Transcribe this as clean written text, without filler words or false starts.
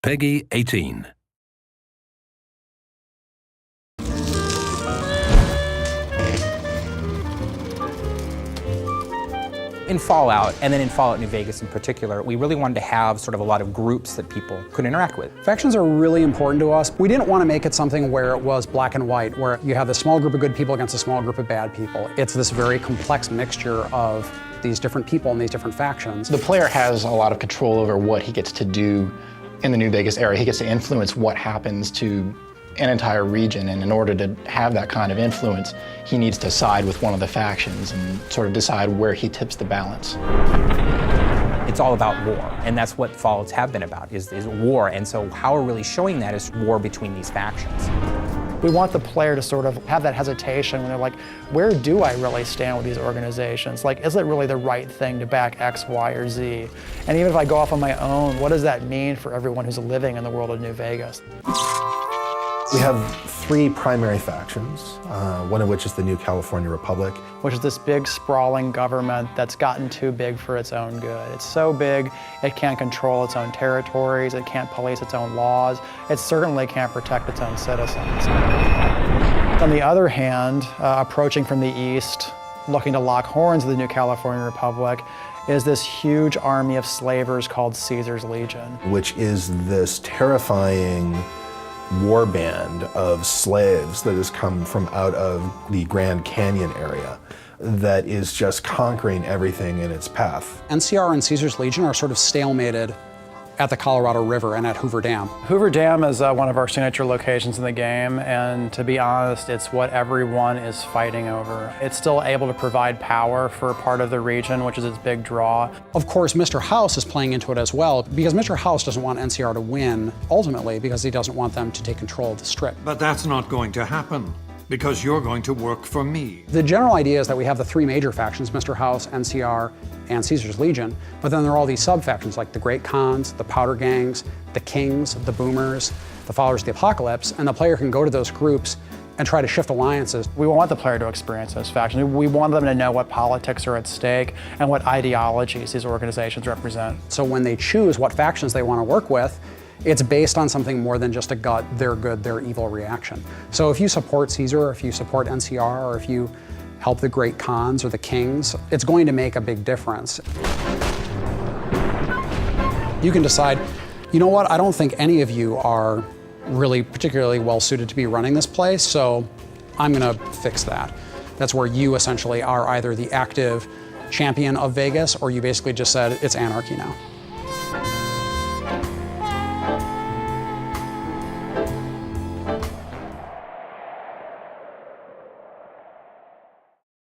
Peggy 18. In Fallout, and then in Fallout New Vegas in particular, we really wanted to have sort of a lot of groups that people could interact with. Factions are really important to us. We didn't want to make it something where it was black and white, where you have a small group of good people against a small group of bad people. It's this very complex mixture of these different people and these different factions. The player has a lot of control over what he gets to do in the New Vegas area. He gets to influence what happens to an entire region, and in order to have that kind of influence, he needs to side with one of the factions and sort of decide where he tips the balance. It's all about war, and that's what Fallouts have been about, is war, and so how we're really showing that is war between these factions. We want the player to sort of have that hesitation when they're like, where do I really stand with these organizations? Like, is it really the right thing to back X, Y, or Z? And even if I go off on my own, what does that mean for everyone who's living in the world of New Vegas? We have three primary factions, one of which is the New California Republic. Which is this big, sprawling government that's gotten too big for its own good. It's so big, it can't control its own territories, it can't police its own laws, it certainly can't protect its own citizens. On the other hand, approaching from the east, looking to lock horns with the New California Republic, is this huge army of slavers called Caesar's Legion. Which is this terrifying war band of slaves that has come from out of the Grand Canyon area that is just conquering everything in its path. NCR and Caesar's Legion are sort of stalemated at the Colorado River and at Hoover Dam. Hoover Dam is one of our signature locations in the game, and to be honest, it's what everyone is fighting over. It's still able to provide power for part of the region, which is its big draw. Of course, Mr. House is playing into it as well, because Mr. House doesn't want NCR to win, ultimately, because he doesn't want them to take control of the Strip. But that's not going to happen, because you're going to work for me. The general idea is that we have the three major factions, Mr. House, NCR, and Caesar's Legion, but then there are all these sub-factions like the Great Khans, the Powder Gangs, the Kings, the Boomers, the Followers of the Apocalypse, and the player can go to those groups and try to shift alliances. We want the player to experience those factions. We want them to know what politics are at stake and what ideologies these organizations represent. So when they choose what factions they want to work with, it's based on something more than just a gut, they're good, they're evil reaction. So if you support Caesar, or if you support NCR, or if you help the Great Khans or the Kings, it's going to make a big difference. You can decide, you know what, I don't think any of you are really particularly well suited to be running this place, so I'm gonna fix that. That's where you essentially are either the active champion of Vegas, or you basically just said, it's anarchy now.